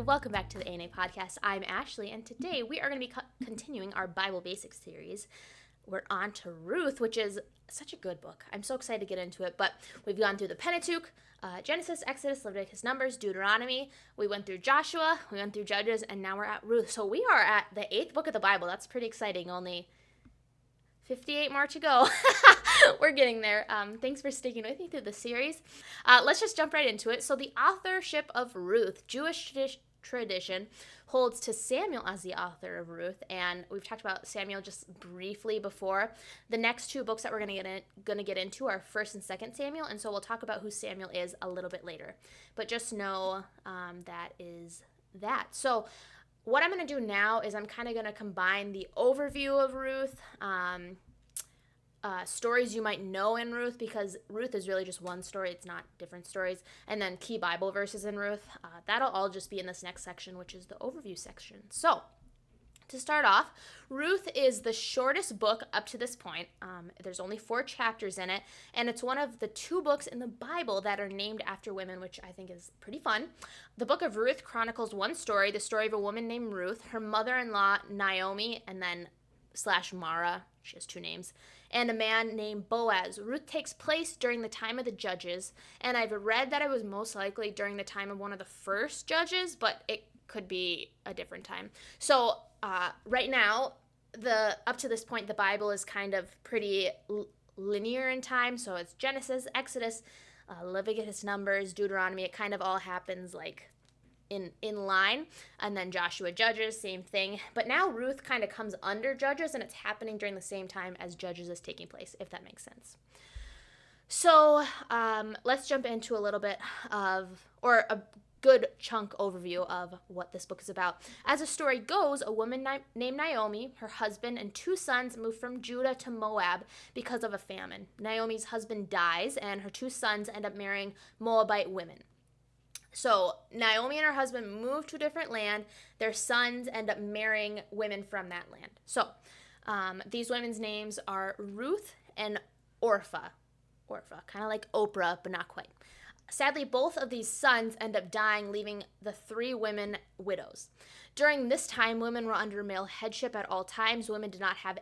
welcome back to the A&A Podcast. I'm Ashley, and today we are going to be continuing our Bible Basics series. We're on to Ruth, which is such a good book. I'm so excited to get into it, but we've gone through the Pentateuch, Genesis, Exodus, Leviticus, Numbers, Deuteronomy. We went through Joshua, we went through Judges, and now we're at Ruth. So we are at the 8th book of the Bible. That's pretty exciting. Only 58 more to go. We're getting there. Thanks for sticking with me through the series. Let's just jump right into it. So the authorship of Ruth, Jewish tradition, holds to Samuel as the author of Ruth, and we've talked about Samuel just briefly before. The next two books that we're going to get into are 1st and 2nd Samuel, and so we'll talk about who Samuel is a little bit later. But just know that is that. So what I'm going to do now is I'm kind of going to combine the overview of Ruth, stories you might know in Ruth, because Ruth is really just one story. It's not different stories. And then key Bible verses in Ruth. That'll all just be in this next section, which is the overview section. So to start off, Ruth is the shortest book up to this point. There's only 4 chapters in it, and it's one of the 2 books in the Bible that are named after women, which I think is pretty fun. The book of Ruth chronicles one story, the story of a woman named Ruth, her mother-in-law Naomi, and then / Mara, she has 2 names, and a man named Boaz. Ruth takes place during the time of the Judges, and I've read that it was most likely during the time of one of the first Judges, but it could be a different time. So right now, up to this point, the Bible is kind of pretty linear in time. So it's Genesis, Exodus, Leviticus, Numbers, Deuteronomy. It kind of all happens like in line, and then Joshua, Judges, same thing. But now Ruth kind of comes under Judges, and it's happening during the same time as Judges is taking place, if that makes sense. So let's jump into a little bit of, or a good chunk overview of what this book is about. As the story goes, a woman named Naomi, her husband, and 2 sons moved from Judah to Moab because of a famine. Naomi's husband dies, and her 2 sons end up marrying Moabite women. So Naomi and her husband move to a different land. Their sons end up marrying women from that land. So these women's names are Ruth and Orpah. Orpah, kind of like Oprah, but not quite. Sadly, both of these sons end up dying, leaving the 3 women widows. During this time, women were under male headship at all times. Women did not have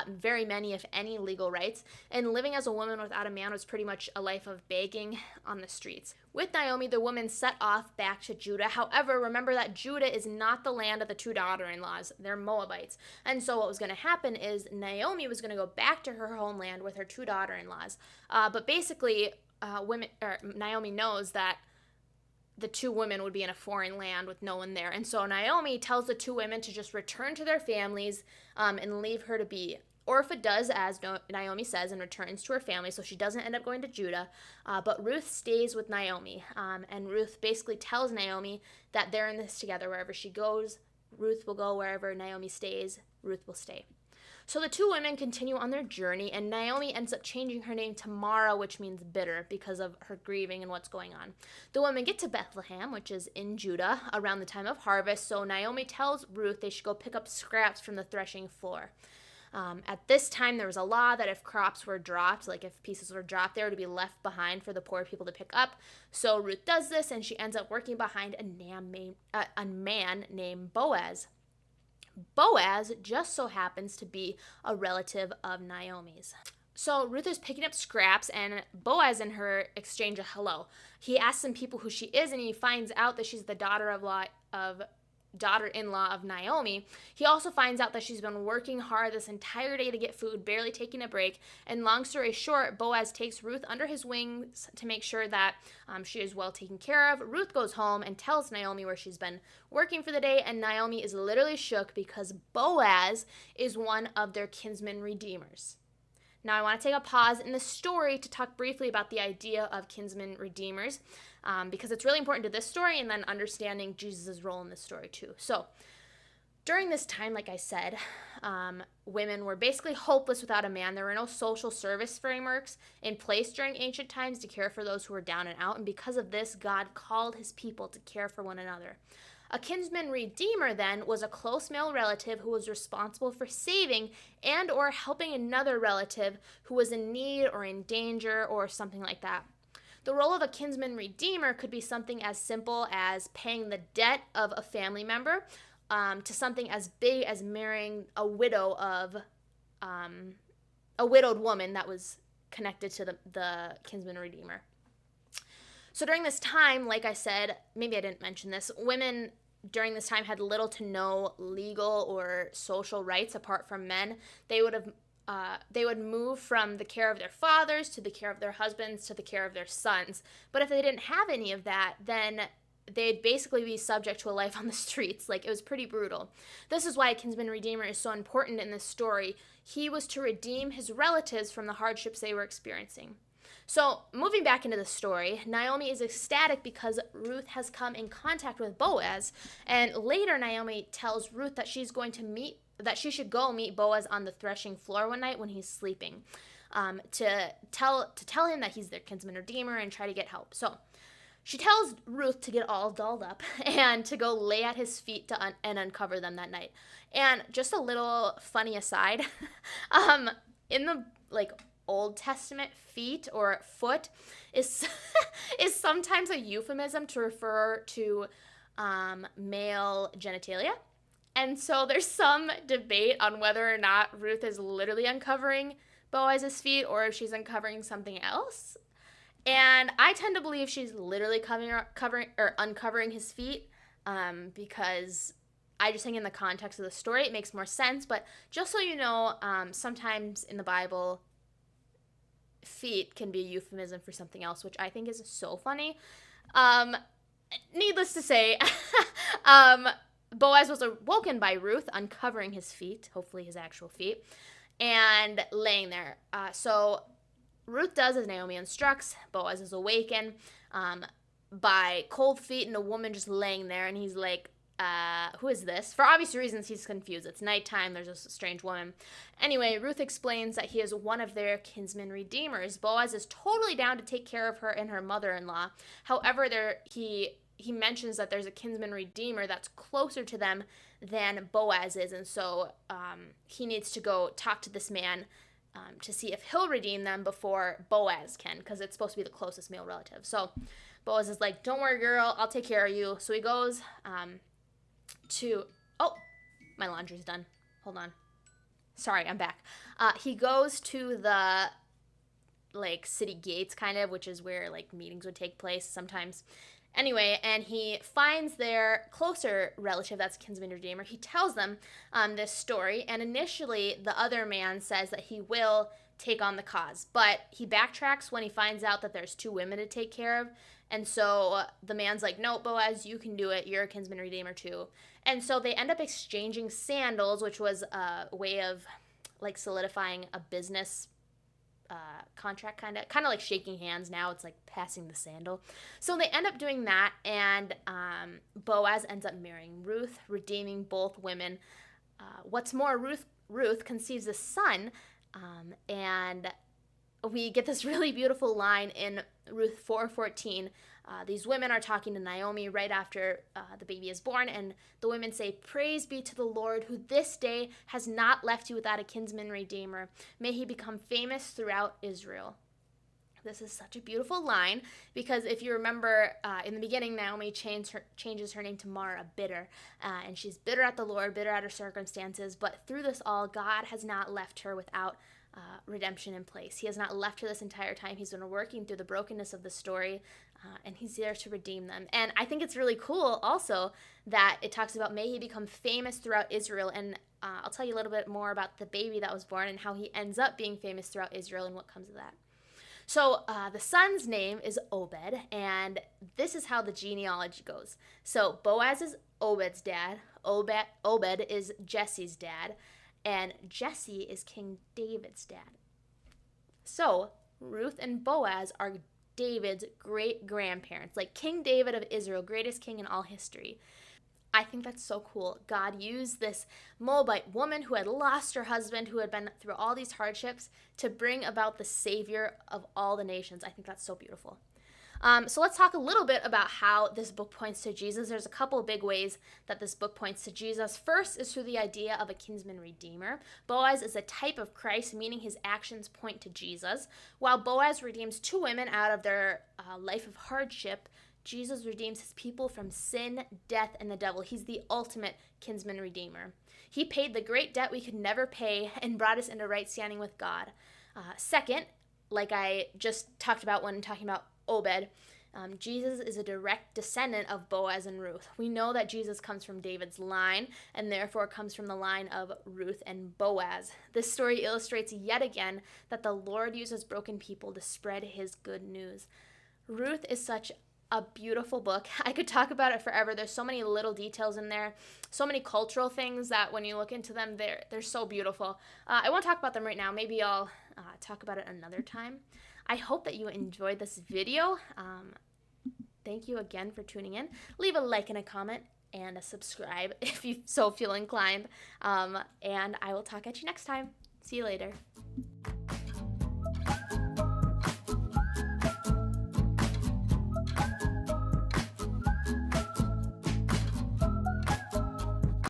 very many, if any, legal rights, and living as a woman without a man was pretty much a life of begging on the streets. With Naomi, the women set off back to Judah. However, remember that Judah is not the land of the 2 daughter-in-laws. They're Moabites. And so what was going to happen is Naomi was going to go back to her homeland with her 2 daughter-in-laws. But basically, Naomi knows that the 2 women would be in a foreign land with no one there. And so Naomi tells the 2 women to just return to their families and leave her to be. Orpah does as Naomi says and returns to her family, so she doesn't end up going to Judah. But Ruth stays with Naomi. And Ruth basically tells Naomi that they're in this together. Wherever she goes, Ruth will go. Wherever Naomi stays, Ruth will stay. So the 2 women continue on their journey, and Naomi ends up changing her name to Mara, which means bitter, because of her grieving and what's going on. The women get to Bethlehem, which is in Judah, around the time of harvest, so Naomi tells Ruth they should go pick up scraps from the threshing floor. At this time, there was a law that if crops were dropped, like if pieces were dropped, they were to be left behind for the poor people to pick up. So Ruth does this, and she ends up working behind a man named Boaz. Boaz just so happens to be a relative of Naomi's. So Ruth is picking up scraps, and Boaz and her exchange a hello. He asks some people who she is, and he finds out that she's the daughter-in-law of Naomi. He also finds out that she's been working hard this entire day to get food, barely taking a break. And long story short, Boaz takes Ruth under his wings to make sure that she is well taken care of. Ruth goes home and tells Naomi where she's been working for the day, and Naomi is literally shook because Boaz is one of their kinsman redeemers. Now I want to take a pause in the story to talk briefly about the idea of kinsman redeemers, because it's really important to this story and then understanding Jesus' role in this story too. So during this time, like I said, women were basically hopeless without a man. There were no social service frameworks in place during ancient times to care for those who were down and out, and because of this, God called his people to care for one another. A kinsman redeemer, then, was a close male relative who was responsible for saving and or helping another relative who was in need or in danger or something like that. The role of a kinsman redeemer could be something as simple as paying the debt of a family member, to something as big as marrying a widowed woman that was connected to the kinsman redeemer. So during this time, like I said, maybe I didn't mention this, women during this time had little to no legal or social rights apart from men. They would move from the care of their fathers to the care of their husbands to the care of their sons. But if they didn't have any of that, then they'd basically be subject to a life on the streets. Like, it was pretty brutal. This is why a kinsman redeemer is so important in this story. He was to redeem his relatives from the hardships they were experiencing. So, moving back into the story, Naomi is ecstatic because Ruth has come in contact with Boaz, and later Naomi tells Ruth that she should go meet Boaz on the threshing floor one night when he's sleeping, to tell him that he's their kinsman redeemer and try to get help. So, she tells Ruth to get all dolled up and to go lay at his feet and uncover them that night. And just a little funny aside, in the Old Testament, feet or foot is sometimes a euphemism to refer to male genitalia. And so there's some debate on whether or not Ruth is literally uncovering Boaz's feet or if she's uncovering something else. And I tend to believe she's literally uncovering his feet, because I just think in the context of the story it makes more sense. But just so you know, sometimes in the Bible, feet can be a euphemism for something else, which I think is so funny. Needless to say, Boaz was awoken by Ruth uncovering his feet, hopefully his actual feet, and laying there. So Ruth does as Naomi instructs. Boaz is awakened by cold feet and a woman just laying there, and he's like, who is this? For obvious reasons, he's confused. It's nighttime. There's a strange woman. Anyway, Ruth explains that he is one of their kinsman redeemers. Boaz is totally down to take care of her and her mother-in-law. However, he mentions that there's a kinsman redeemer that's closer to them than Boaz is, and so he needs to go talk to this man to see if he'll redeem them before Boaz can, because it's supposed to be the closest male relative. So Boaz is like, don't worry, girl, I'll take care of you. So he goes my laundry's done. Hold on. Sorry, I'm back. He goes to the city gates, kind of, which is where meetings would take place sometimes. Anyway, and he finds their closer relative, that's kinsman redeemer. He tells them this story, and initially the other man says that he will take on the cause, but he backtracks when he finds out that there's two women to take care of, and so the man's like, no, Boaz, you can do it. You're a kinsman redeemer too. And so they end up exchanging sandals, which was a way of solidifying a business contract, kind of like shaking hands. Now it's like passing the sandal. So they end up doing that, and Boaz ends up marrying Ruth, redeeming both women. What's more, Ruth conceives a son, and we get this really beautiful line in Ruth 4:14. These women are talking to Naomi right after the baby is born, and the women say, "Praise be to the Lord, who this day has not left you without a kinsman redeemer. May he become famous throughout Israel." This is such a beautiful line, because if you remember, in the beginning, Naomi changes her name to Mara, bitter, and she's bitter at the Lord, bitter at her circumstances, but through this all, God has not left her without redemption in place. He has not left her this entire time. He's been working through the brokenness of the story, and he's there to redeem them. And I think it's really cool also that it talks about, may he become famous throughout Israel, and I'll tell you a little bit more about the baby that was born and how he ends up being famous throughout Israel and what comes of that. So the son's name is Obed, and this is how the genealogy goes. So Boaz is Obed's dad, Obed is Jesse's dad, and Jesse is King David's dad. So Ruth and Boaz are David's great-grandparents, like King David of Israel, greatest king in all history. I think that's so cool. God used this Moabite woman who had lost her husband, who had been through all these hardships, to bring about the Savior of all the nations. I think that's so beautiful. So let's talk a little bit about how this book points to Jesus. There's a couple of big ways that this book points to Jesus. First is through the idea of a kinsman redeemer. Boaz is a type of Christ, meaning his actions point to Jesus. While Boaz redeems two women out of their life of hardship, Jesus redeems his people from sin, death, and the devil. He's the ultimate kinsman redeemer. He paid the great debt we could never pay and brought us into right standing with God. Second, like I just talked about when talking about Obed, Jesus is a direct descendant of Boaz and Ruth. We know that Jesus comes from David's line and therefore comes from the line of Ruth and Boaz. This story illustrates yet again that the Lord uses broken people to spread his good news. Ruth is such a beautiful book. I could talk about it forever. There's so many little details in there, so many cultural things that when you look into them, they're so beautiful. I won't talk about them right now. Maybe I'll talk about it another time. I hope that you enjoyed this video. Thank you again for tuning in. Leave a like and a comment and a subscribe if you so feel inclined. And I will talk at you next time. See you later.